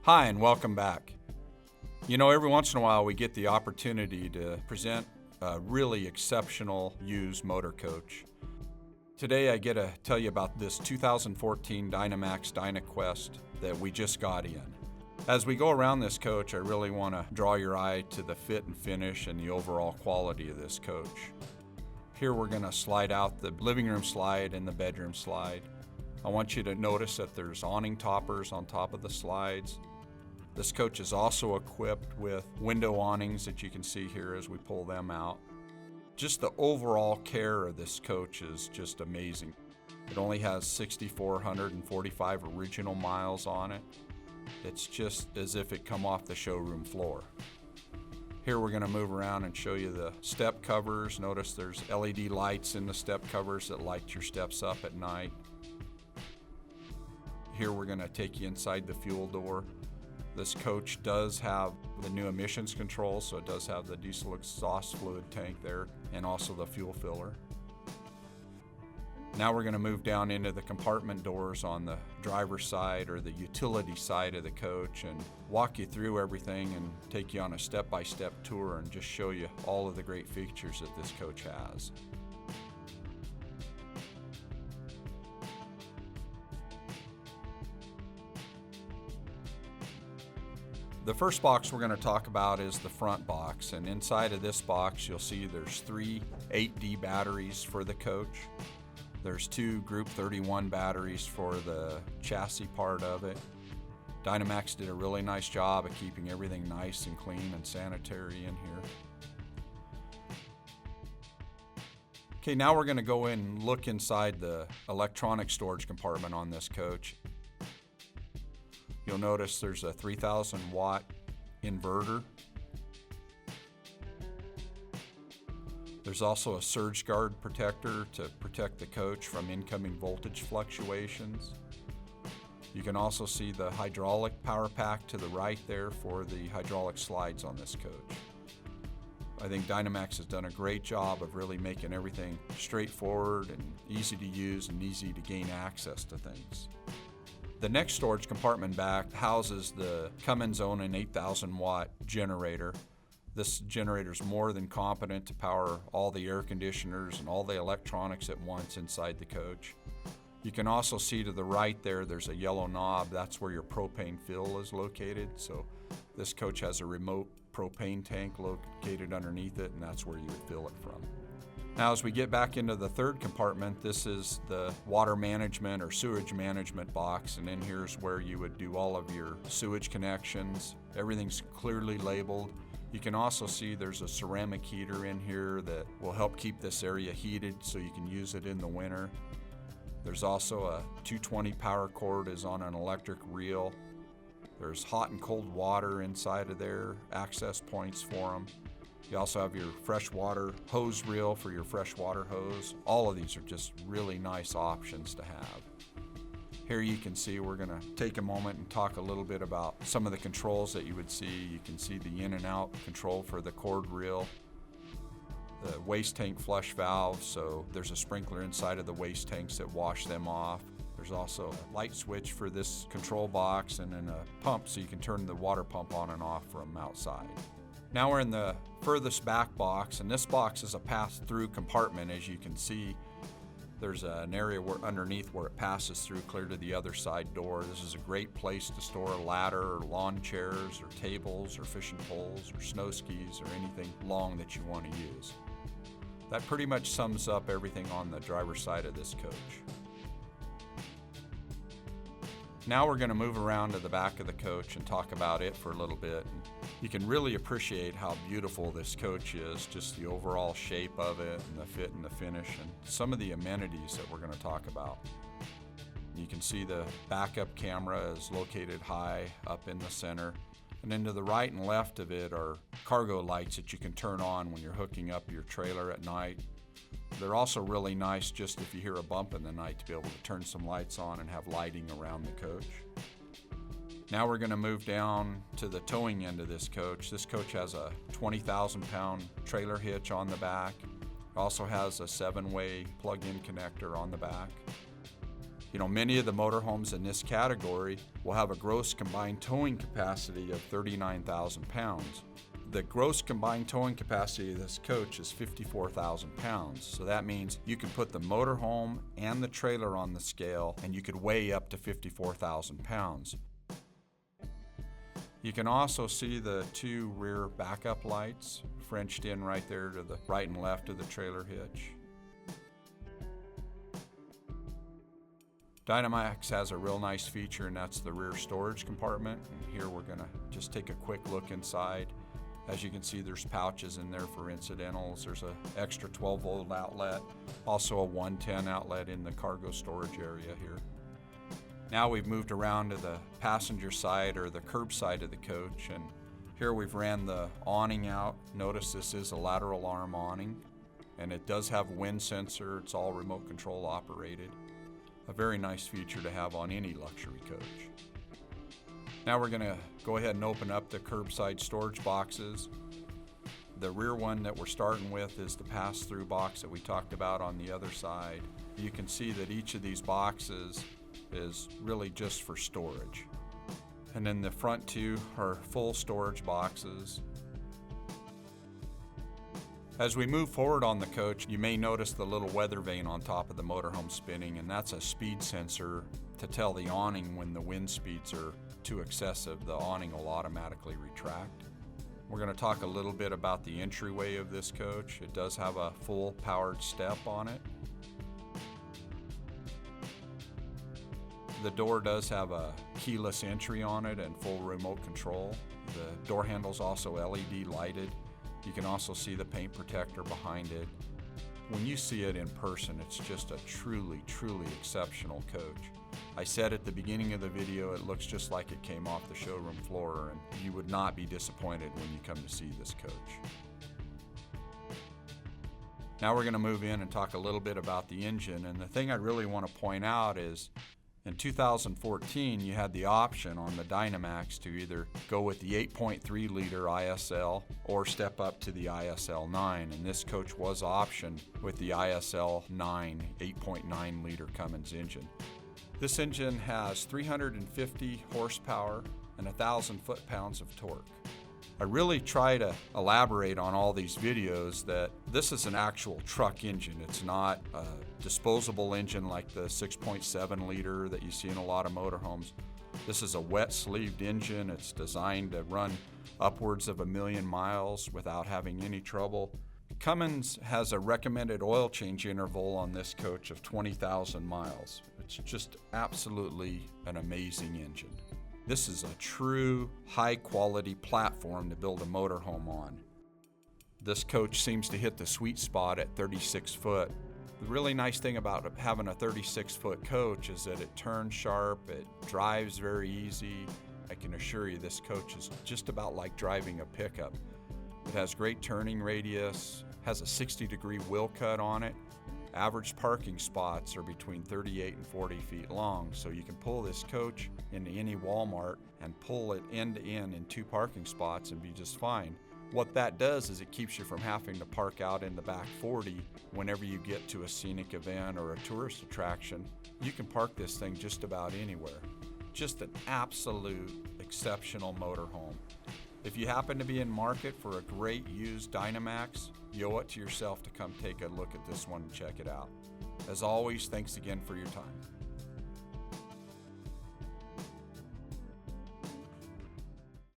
Hi, and welcome back. You know, every once in a while we get the opportunity to present a really exceptional used motor coach. Today I get to tell you about this 2014 Dynamax Dynaquest that we just got in. As we go around this coach, I really want to draw your eye to the fit and finish and the overall quality of this coach. Here we're going to slide out the living room slide and the bedroom slide. I want you to notice that there's awning toppers on top of the slides. This coach is also equipped with window awnings that you can see here as we pull them out. Just the overall care of this coach is just amazing. It only has 6,445 original miles on it. It's just as if it come off the showroom floor. Here we're going to move around and show you the step covers. Notice there's LED lights in the step covers that light your steps up at night. Here we're going to take you inside the fuel door. This coach does have the new emissions control, so it does have the diesel exhaust fluid tank there and also the fuel filler. Now we're going to move down into the compartment doors on the driver's side or the utility side of the coach and walk you through everything and take you on a step-by-step tour and just show you all of the great features that this coach has. The first box we're going to talk about is the front box, and inside of this box you'll see there's 3 8D batteries for the coach. There's 2 Group 31 batteries for the chassis part of it. Dynamax did a really nice job of keeping everything nice and clean and sanitary in here. Okay, now we're going to go in and look inside the electronic storage compartment on this coach. You'll notice there's a 3,000 watt inverter. There's also a surge guard protector to protect the coach from incoming voltage fluctuations. You can also see the hydraulic power pack to the right there for the hydraulic slides on this coach. I think Dynamax has done a great job of really making everything straightforward and easy to use and easy to gain access to things. The next storage compartment back houses the Cummins Onan 8,000 watt generator. This generator is more than competent to power all the air conditioners and all the electronics at once inside the coach. You can also see to the right there's a yellow knob. That's where your propane fill is located. So this coach has a remote propane tank located underneath it, and that's where you would fill it from. Now as we get back into the third compartment, this is the water management or sewage management box, and in here's where you would do all of your sewage connections. Everything's clearly labeled. You can also see there's a ceramic heater in here that will help keep this area heated so you can use it in the winter. There's also a 220 power cord is on an electric reel. There's hot and cold water inside of there, access points for them. You also have your freshwater hose reel for your freshwater hose. All of these are just really nice options to have. Here you can see we're going to take a moment and talk a little bit about some of the controls that you would see. You can see the in and out control for the cord reel, the waste tank flush valve, so there's a sprinkler inside of the waste tanks that wash them off. There's also a light switch for this control box and then a pump so you can turn the water pump on and off from outside. Now we're in the furthest back box, and this box is a pass-through compartment. As you can see, there's an area underneath where it passes through clear to the other side door. This is a great place to store a ladder or lawn chairs or tables or fishing poles or snow skis or anything long that you want to use. That pretty much sums up everything on the driver's side of this coach. Now we're going to move around to the back of the coach and talk about it for a little bit. You can really appreciate how beautiful this coach is, just the overall shape of it and the fit and the finish and some of the amenities that we're going to talk about. You can see the backup camera is located high up in the center, and then to the right and left of it are cargo lights that you can turn on when you're hooking up your trailer at night. They're also really nice just if you hear a bump in the night to be able to turn some lights on and have lighting around the coach. Now we're going to move down to the towing end of this coach. This coach has a 20,000 pound trailer hitch on the back. It also has a 7-way plug-in connector on the back. You know, many of the motorhomes in this category will have a gross combined towing capacity of 39,000 pounds. The gross combined towing capacity of this coach is 54,000 pounds. So that means you can put the motorhome and the trailer on the scale and you could weigh up to 54,000 pounds. You can also see the two rear backup lights Frenched in right there to the right and left of the trailer hitch. Dynamax has a real nice feature, and that's the rear storage compartment. And here we're going to just take a quick look inside. As you can see, there's pouches in there for incidentals. There's an extra 12-volt outlet, also a 110 outlet in the cargo storage area here. Now we've moved around to the passenger side or the curb side of the coach, and here we've ran the awning out. Notice this is a lateral arm awning, and it does have a wind sensor. It's all remote control operated. A very nice feature to have on any luxury coach. Now we're going to go ahead and open up the curbside storage boxes. The rear one that we're starting with is the pass-through box that we talked about on the other side. You can see that each of these boxes is really just for storage. And then the front two are full storage boxes. As we move forward on the coach, you may notice the little weather vane on top of the motorhome spinning, and that's a speed sensor to tell the awning when the wind speeds are too excessive. The awning will automatically retract. We're going to talk a little bit about the entryway of this coach. It does have a full powered step on it. The door does have a keyless entry on it and full remote control. The door handle's also LED lighted. You can also see the paint protector behind it. When you see it in person, it's just a truly, truly exceptional coach. I said at the beginning of the video, it looks just like it came off the showroom floor, and you would not be disappointed when you come to see this coach. Now we're going to move in and talk a little bit about the engine, and the thing I really want to point out is in 2014, you had the option on the Dynamax to either go with the 8.3 liter ISL or step up to the ISL 9, and this coach was optioned with the ISL 9 8.9 liter Cummins engine. This engine has 350 horsepower and 1,000 foot-pounds of torque. I really try to elaborate on all these videos that this is an actual truck engine. It's not a disposable engine like the 6.7 liter that you see in a lot of motorhomes. This is a wet-sleeved engine. It's designed to run upwards of 1 million miles without having any trouble. Cummins has a recommended oil change interval on this coach of 20,000 miles. It's just absolutely an amazing engine. This is a true high-quality platform to build a motorhome on. This coach seems to hit the sweet spot at 36 foot. The really nice thing about having a 36-foot coach is that it turns sharp, it drives very easy. I can assure you this coach is just about like driving a pickup. It has great turning radius, has a 60-degree wheel cut on it. Average parking spots are between 38 and 40 feet long, so you can pull this coach into any Walmart and pull it end to end in 2 parking spots and be just fine. What that does is it keeps you from having to park out in the back 40 whenever you get to a scenic event or a tourist attraction. You can park this thing just about anywhere. Just an absolute exceptional motorhome. If you happen to be in market for a great used Dynamax, you owe it to yourself to come take a look at this one and check it out. As always, thanks again for your time.